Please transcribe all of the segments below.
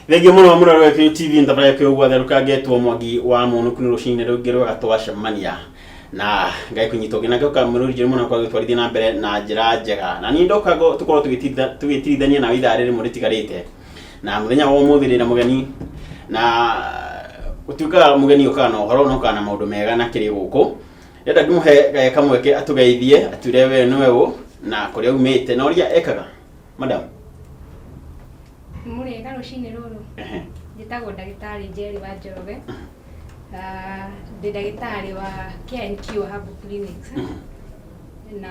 Thengio muno muno rwa TV ntabara kyo gwatheruka getwo Mwangi wa Munuku ni rucine rugiro gatwacemania na ngai kunyito gina gauka mururi muno kwa gutwarithia na mbere na njira njega na ni ndokago tukorwo tugitithania na ithaa riri muritigarite na muthenya wa umuthi na mugeni na utuika mugeni ukana uhoro no kana maundu mega na kiri guku yenda ndimuhe kamweke atugeithie ature we niwe u na kuria umite na uria ekaga madam Murega rucine ruru njitagwo ndagitari Njeri wa Njoroge ndi ndagitari wa KNQ Herbal Clinics na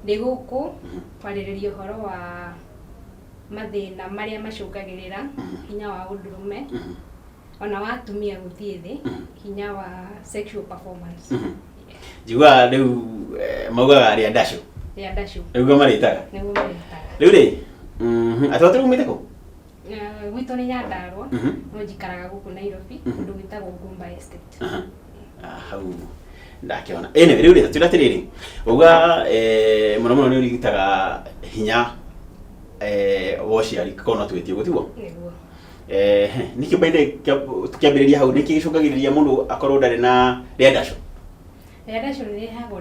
ndi guku kwaririria uhoro wa mathina maria macungagirira hinya wa undurume ona wa atumia guthie thi hinya wa sexual performance jigwa riu maugaga aria ndashu riu maritaga riu ri atwaturu umite ku gwito ni Nyandarua no njikaraga guku Nairobi undu gwitagwo Gumba Estate hau ndakiona ene riu ri turatiriri uga muno muno ni urigitaga hinya wociari kono twetie gutiwo niguo niki baide tukiambiriria hau niki gicungagiriria mundu akorwo ndari na riendaco riendaco rihagwo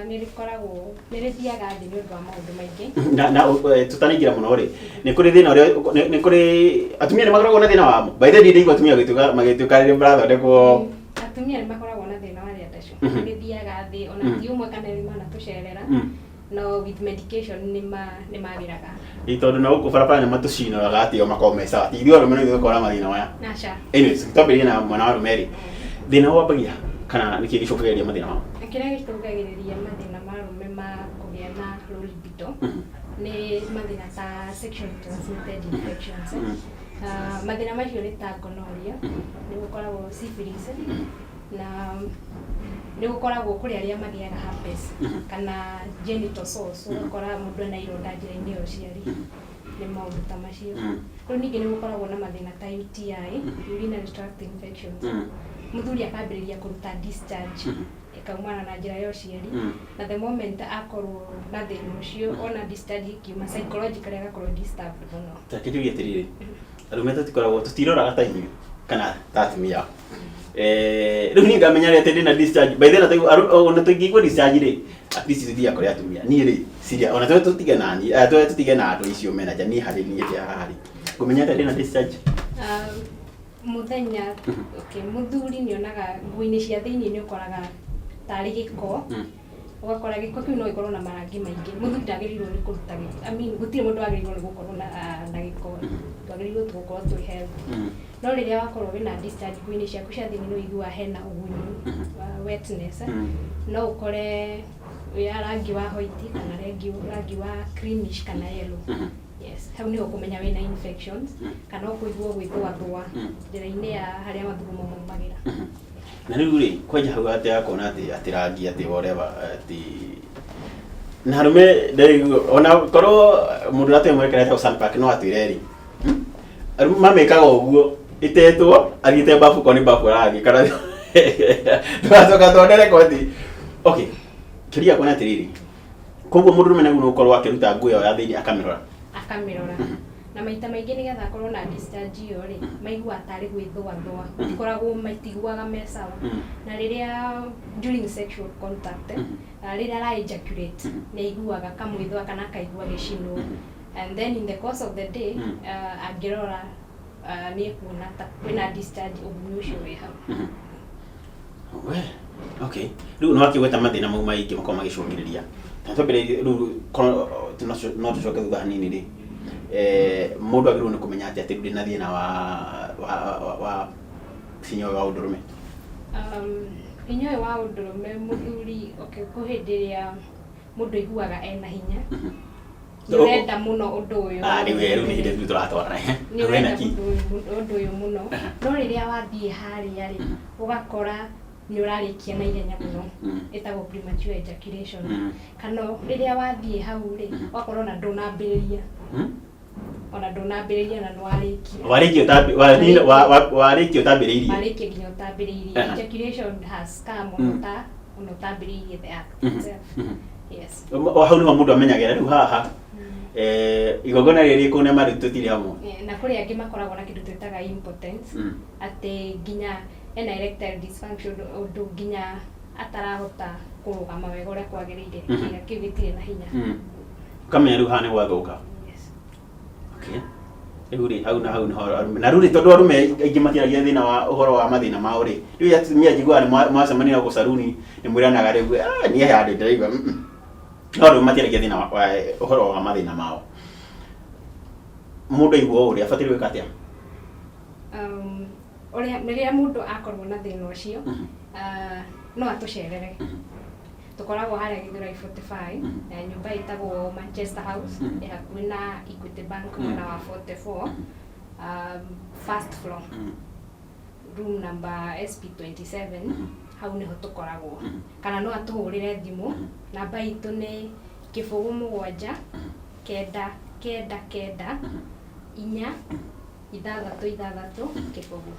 ni rikoragwo ni rithiaga thi ni undu wa maundu maingi na tutanigira muno ri ni kuri thina uri ni kuri atumia ni makoragwo na thina wamo baide ndi ndigwa atumia magituka ri brother ndeko atumia ni makoragwo na thina wa riendaco rithiaga thi ona ti umwe kana rimwe na tucerera no with medication ni magiraga itondu na uko barabara ni matucinoraga ati o makomesa ati ithuo rume no ikora mathina maya acha anyways tutabiria na mwana wa rumeri thina wambagia kana niki gicungagiriria mathina mao kira gicungagiriria mathina ma rume ma kugia na low libido ni mathina ta sexually transmitted infections mathina macio ni ta gonorrhea ni gukoragwo syphilis na ni gukoragwo kuri aria magiaga herpes kana genital sores ugakora mundu na ironda njira-ini ya uciari ni maundu ta macio kuri ningi ni gukoragwo na mathina ta UTI urinary tract infections muthuri akambiriria kuruta discharge ikaumana na njira ya uciari na the moment akorwo na thina ucio ona discharge ikiuma psychologically agakorwo disturbed muno takitu yetirire arumeta tikoragwo tutiroraga ta inyu kana tatumia riu ni ngamenya ri atende na discharge by then ona tungigwa discharge ri at least thia kore atumia ni ri siria ona tutige nani tutige na andu icio menaja ni hari ni ya hari ngumenya atende na discharge muthenya okay muthuri ni onaga nguini cia thiini ni ukoraga tari giko ugakora giko kiu no ikorwo na marangi maingi muthuri ndagirirwo ni kuruta giko I mean gutire mundu agirirwo ni gukorwo na giko twagirirwo tukorwo twi healthy no riria wakorwo wina discharge nguini ciaku cia thiini no igua hena ugunyu wetness no ukore ya rangi wa white kana rangi wa creamish kana yellow yes hau ni ukumenya wina infections kana ukuigua gwithwa njira-ini ya haria mathugumo maumagira na riu ri kwaja hau ati akona ati rangi ati whatever ati na rume ndari ona korwo mundu ati mwekera ta Sunpack no atwire ri mamekaga uguo itetwo agite bafu koni bafu rangi kana twacoka twondere koti okay kiria kona atiriri koguo mundu rume naguo no korwo akiruta nguo ya thiini akamirora na maita maingi nigetha akorwo na discharge iyo ri maigua atari gwithwa ikoragwo maitiguaga mesawa na riria during sexual contact riria ra ejaculate ni iguaga kamwithwa kana kaigua gicino and then in the course of the day angirora ni kuona ta kwina discharge ugunyu ucio wi hau we okay riu no akigweta mathina mau maingi makoma gicungiriria tatobere riu no tucoke thutha hanini ri mundu agirwo ni kumenya ati ndi na thina wa sinyo wa undurume hinya wa undurume muthuri okay kuhindiria mundu iguaga ena hinya urenda muno undu uyu ni weru ni ndi turatwara ni urenda undu uyu muno no riria wathie haria ri ugakora ni urarikia na ihenya muno etagwo premature ejaculation kana riria wathie hau ri wakorwo na ndunambiriria ona ndunambiriria na warikio tambiririe nginya utambiririe ejaculation has come on utambiririe the act itself yes hau ni mundu amenyagera riu haha igogona rĩrĩ kũne marĩ tutire hamwe na kuri angĩ makoragwo na kĩndũ twĩtaga impotence atĩ nginya ena erectile dysfunction ũndũ nginya atarahota kũrũgama wega ũrĩa kwagĩrĩire kĩga kĩu gĩtirĩ na hinya kamenya rĩu haha nĩ gwathoka okay rĩu rĩ hau na rĩu tondũ arũme aingĩ matiaragia thĩna wa ũhoro wa mathĩna mao rĩ rĩu atumia njiguaga nĩ macemania gũkũ caruni nĩ mwĩranaga rĩu niĩ handĩ ndĩraigua no rĩu matiaragia thĩna wa ũhoro wa mathĩna mao mũndũ aigua ũrĩa abataire gwĩka atĩa rĩrĩa mũndũ akorwo na thĩna ũcio no atũcerere tukoragwo harĩa Githurai 45 nyũmba ĩtagwo Manchester House hakuhĩ na Equity Bank mwena wa 44 first floor room number SP27 hau niho tukoragwo kana no atuhũrĩre thimũ namba itũ nĩ 07 9 9 9 inya ithathatũ ithathatũ kĩbũgũ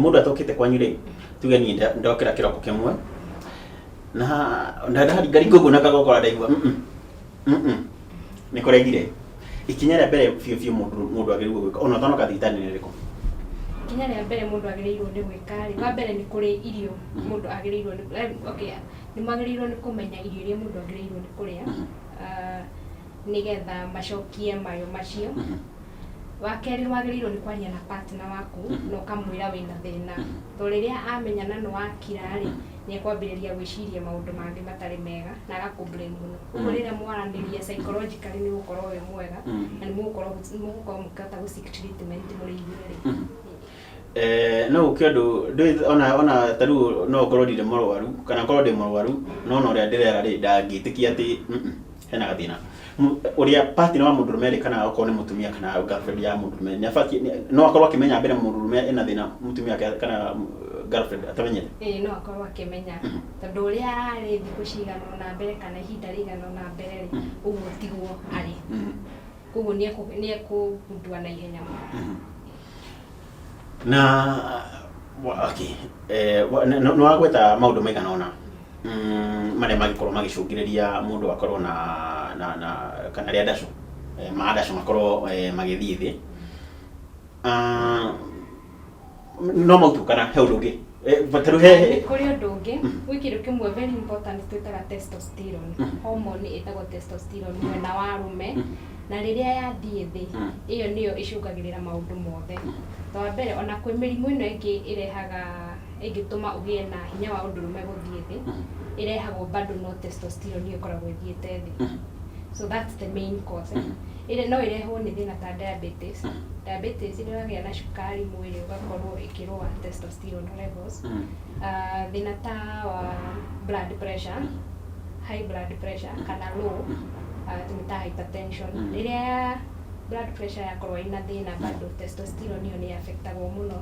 mũndũ atokĩte kwanyu rĩ tuge niĩ ndokĩra kĩroko kĩmwe na ndaringa ũguo na kagokora ndaigua nĩ kũregire ikinya rĩa mbere biũ mũndũ agĩrĩirwo gwĩka ona ũtanoka thibitarĩ nĩ rĩrĩkũ ikinya rĩa mbere mũndũ agĩrĩirwo nĩ gwĩka rĩ wa mbere nĩ kũrĩ irio mũndũ agĩrĩirwo nĩ magĩrĩirwo nĩ kũmenya irio iria mũndũ agĩrĩirwo nĩ kũrĩa nĩgetha macokie mayo macio wa kerĩ wagĩrĩirwo nĩ kwaria na partner waku na ũkamwĩra wĩna thĩna to rĩrĩa amenya na nĩ wakira rĩ nĩ ekwambĩrĩria gwĩciria maũndũ mangĩ matarĩ mega na agakũblame mũno ũguo rĩrĩa mwaranĩria psychologically nĩ gũkorwo wĩ mwega na nĩ mũgũkorwo mũkĩhota gũ seek treatment mũrĩ igũrũ rĩ no kĩndũ ona tarĩu no ngorwo ndirĩ mũrwaru kana ngorwo ndĩ mũrwaru no ũrĩa ndĩrera rĩ ndangĩtĩkia atĩ hena gathĩna ũrĩa partner wa mũndũrũme rĩ kana okorwo nĩ mũtumia kana girlfriend ya mũndũrũme nĩ abatie no akorwo akĩmenya mbere mũndũrũme ena thĩna mũtumia kana girlfriend atamenyete no akorwo akĩmenya tondũ ũrĩa ararĩ thikũ cigana ona mbere kana ihinda rĩigana ona mbere rĩ ũguo tiguo arĩ koguo nĩ ekũgundua na ihenya mũno na okay no agweta maũndũ maigana ona marĩa magĩkorwo magĩcũngĩrĩria mũndũ akorwo na kana rĩa ndacu maadacu makorwo magĩthiĩ thĩ no mautu kana he ũndũ ũngĩ bataru he kuri ũndũ ũngĩ gwĩ kĩndũ kĩmwe very important twĩtaga testosterone hormone ĩtagwo testosterone mwena wa arũme na rĩrĩa yathiĩ thĩ ĩyo nĩyo ĩcũngagĩrĩra maũndũ mothe wa mbere ona kwĩ mĩrimũ ĩno ĩngĩ ĩrehaga ĩngĩtũma ũgĩe na hinya wa ũndũrũme gũthiĩ thĩ ĩrehagwo bado no testosterone ĩkoragwo ĩthiĩte thĩ so that's the main cause no ĩrehwo nĩ thĩna ta diabetes ĩrehagĩa na cukari mwĩrĩ ũgakorwo ĩkĩrũa testosterone levels thĩna ta wa blood pressure high blood pressure kana low tumita hypertension rĩrĩa blood pressure yakorwo ina thĩna bado testosterone ĩyo nĩ affectagwo mũno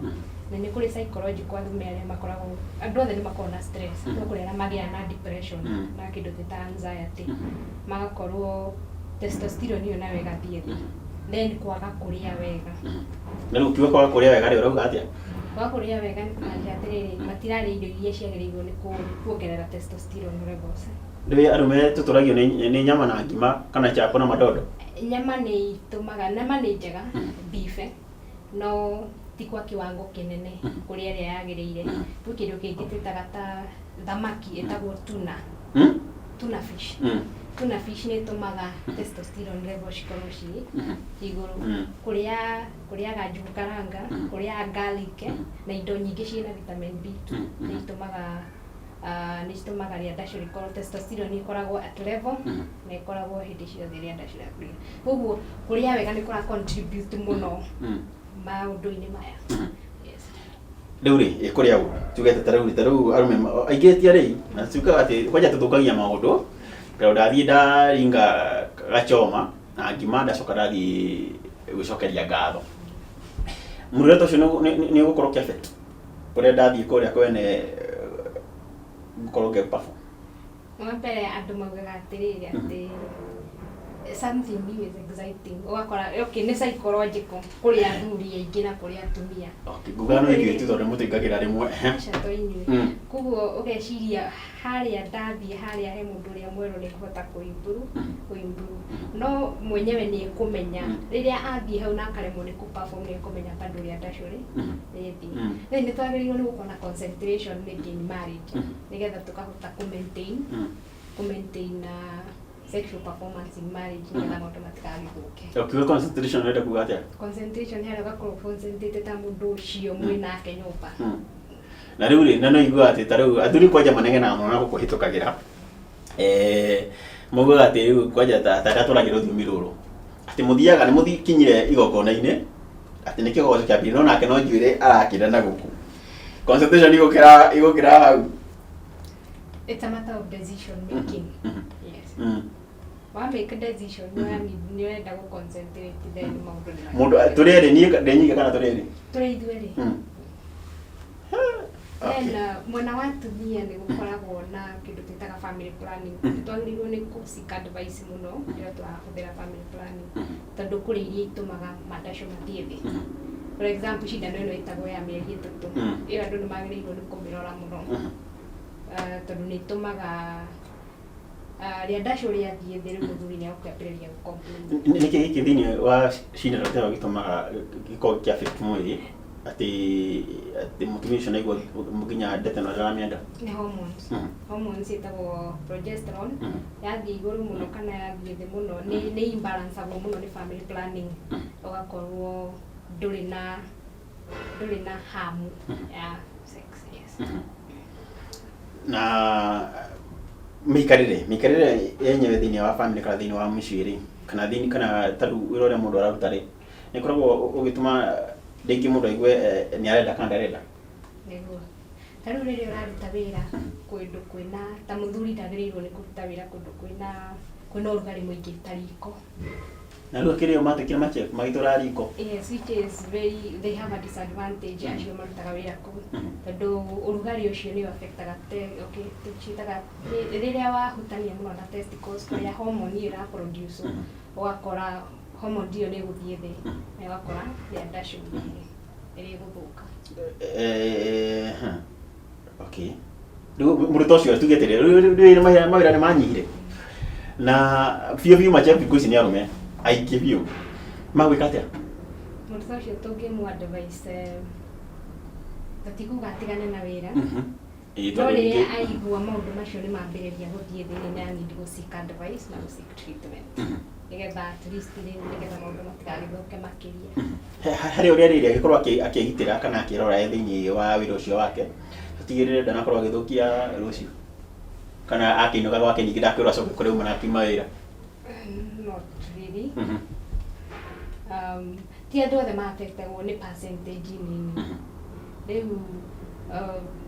na nĩ kũrĩ psychological arĩa makoragwo andũ othe nĩ makoragwo na stress no kũrĩ arĩa magĩa na depression na kĩndũ ta anxiety magakorwo testosterone ĩyo nayo ĩgathiĩ thĩ then kwaga kũrĩa wega na rĩu kiuga kwaga kũrĩa wega rĩ ũrauga atĩa kwaga kũrĩa wega nĩ kũmaanisha atĩrĩrĩ matirarĩa irio iria ciagĩrĩirwo nĩ kuongerera testosterone levels rĩu arũme tũtũragio nĩ nyama na ngima kana chapo na madondo nyama nĩ njega beef no ti kwa kiwango kĩnene kũrĩ ĩrĩa yagĩrĩire gwĩ kĩndũ kĩngĩ twĩtaga ta thamaki ĩtagwo tuna fish tuna fish nĩ ĩtũmaga testosterone levels cikorwo ci igũrũ kũrĩaga njugu karanga kũrĩaga garlic na indo nyingĩ ciĩna vitamin B2 nĩ citũmaga rĩa ndacu rĩkorwo testosterone ĩkoragwo at level na ĩkoragwo hĩndĩ ciothe rĩa ndacu rĩaku koguo kũrĩa wega nĩ kũra contribute mũno maũndũ-inĩ maya rĩu rĩ ĩkũrĩa ũũ tugete tarĩu arũme aingĩ tiarĩ na tukaga atĩ kwanja tũthũkagia maũndũ pero ndathiĩ ndaringa gachoma na ngima ndacoka ndathiĩ gwĩcokeria ngatho mũrĩre ũcio nĩ ũgũkorwo kĩabe kũrĩa ndathiĩ kũrĩa kwene gũkorwo ngĩpabu wa mbere andũ maugaga atĩrĩrĩ atĩ something new is exciting. Ugakora okay ni psychological kuri athuri aingĩ na kuri atumia. Okay, gugano iki tu mutingagira rimwe. Shato inyu. Kuguo ugeciria haria ndathie haria he mundu uria mweru ni kuhota kuimprove. No mwenyewe ni kumenya riria athie hau na karemwo ni kuperform ni kumenya bandu ria ndacuri. Ni twagĩrĩirwo ni gũkorwo na concentration in marriage. Nigetha tukahota maintain sexual performance in marriage nigetha maundu matikagithũke. Okay, concentration renda kuga atia? Concentration here gakorwo concentrate ta mundu ucio mwinake nyumba. Na riu ri na no igua ati tariu athuri kwanja manenge na mwana gukuhitukagira mugo ati riu kwanja ta turagiro thumi ruru ati muthiaga ni muthikinyire igongona-ini ati ni kigogo kia bino nake no njuire arakira na guku concentration igukira hau. It's a matter of decision making. Yes. Wa make a decision ni wenda go concentrate then mundu turere ni ndenyike kana turere ithueri. Then mwena wa atumia ni gukoragwo na kindu twitaga family planning. Twagĩrĩirwo ni seek advice muno rĩrĩa tũrahũthĩra family planning tondu kuri iria itumaga mandacio mathiĩ thĩ. For example, cindano ĩno ĩtagwo ya mĩeri 3 ĩyo andũ nĩ magĩrĩirwo ni kũmĩrora muno tondu nĩ ĩtumaga rĩa ndacio rĩathiĩ thĩ rĩu mũthuri nĩ agũkĩambĩrĩria gũcomplain. Nĩkĩ gĩkĩ thĩinĩ wa cindano ĩyo gĩtũmaga gĩkorwo kĩa affect mwĩrĩ ati mũtumia ũcio naigua nginya ndete no aramĩenda? Nĩ hormones. Hormones ĩtagwo progesterone yathiĩ igũrũ mũno kana yathiĩ thĩ mũno nĩ imbalance agwo mũno nĩ family planning. Ũgakorwo ndũrĩ na hamu ya sex. Yes. Na mikarire yenyewe thĩinĩ wa family kana thĩinĩ wa mũciĩ rĩ kana thĩinĩ kana tarĩu wĩra ũrĩa mũndũ araruta rĩ nĩ koragwo ũgĩtũma rĩngĩ mũndũ aigue nĩ arenda kana ndarenda? Nĩguo tarĩu rĩrĩa ũraruta wĩra kũndũ kwĩna ta mũthuri ndagĩrĩirwo nĩ kũruta wĩra kũndũ kwĩna ũrugarĩ mũingĩ ta riko. Na rĩu kĩrĩa matukire machef magĩtũra riko? Yes, which is they have a disadvantage acio marutaga wĩra kũu tondũ ũrugarĩ ũcio nĩ affectaga tucitaga rĩrĩa wahutania mũno na testicles kũrĩa hormone ĩyo ĩraproduce ũgakora hormone ĩyo nĩ gũthiĩ thĩ na ũgakora rĩa ndacio ĩrĩ gũthũka. Okay. Rĩu mũrutwo ũcio tugĩte rĩu mawĩra nĩ manyihire na biũ machef thikũ ici nĩ arume aingĩ biũ magwĩka atĩa? Mũrutwo ũcio tũngĩmũ advice tatikuga atigane na wĩra no rĩrĩa aigua maũndũ macio nĩ mambĩrĩria gũthiĩ thĩ nĩ need go seek advice na go seek treatment nigetha at least nigetha maũndũ matigagĩthũke makĩria. Harĩ ũrĩa rĩrĩa agĩkorwo akĩgitĩra kana akĩrora thĩinĩ wa wĩra ũcio wake atigĩrĩre ndanakorwo agĩthũkia rũciũ kana akĩinũka gwake ningĩ ndakĩrwo acoke kũrĩ ũmwe na akiuma wĩra? Not really. Ti andũ othe ma-affectagwo nĩ percentage nini. Rĩu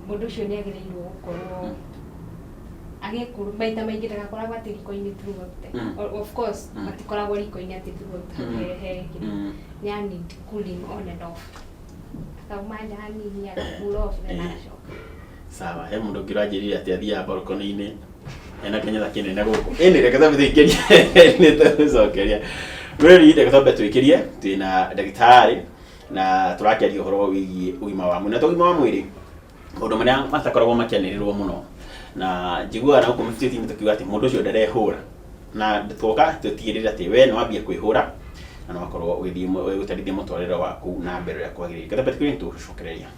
mũndũ ũcio nĩ agĩrĩirwo gũkorwo agĩkũrũ maita maingĩ ndagakoragwo atĩ riko-inĩ throughout. Of course matikoragwo riko-inĩ atĩ throughout he nĩ need cooling on and off. Akauma nja hanini cool off then agacoka. Sawa, he mũndũ ũngĩ ũranjĩrire atĩ athiaga balcony-inĩ ena kenyetha kĩnene gũkũ. Ĩnĩ reke tũthiĩ twĩkĩrie nĩ tũgũcokeria. Rĩrĩ reke tũthiĩ twĩkĩrie twĩna ndagĩtarĩ na tũrakĩaria ũhoro wĩgiĩ ũgima wa mwĩrĩ. Na ũgima wa mwĩrĩ maũndũ marĩa matakoragwo makĩanĩrĩrwo mũno na njiguaga na gũkũ mĩtitũ-inĩ tũkiuga atĩ mũndũ ũcio ndarehũra na twoka tũtigĩrĩre atĩ we nĩ wambia kwĩhũra na no wakorwo ũgĩthiĩ gũtwarithia mũtũrĩre waku na mbere ũrĩa kwagĩrĩire. Reke twambie tũcokereria.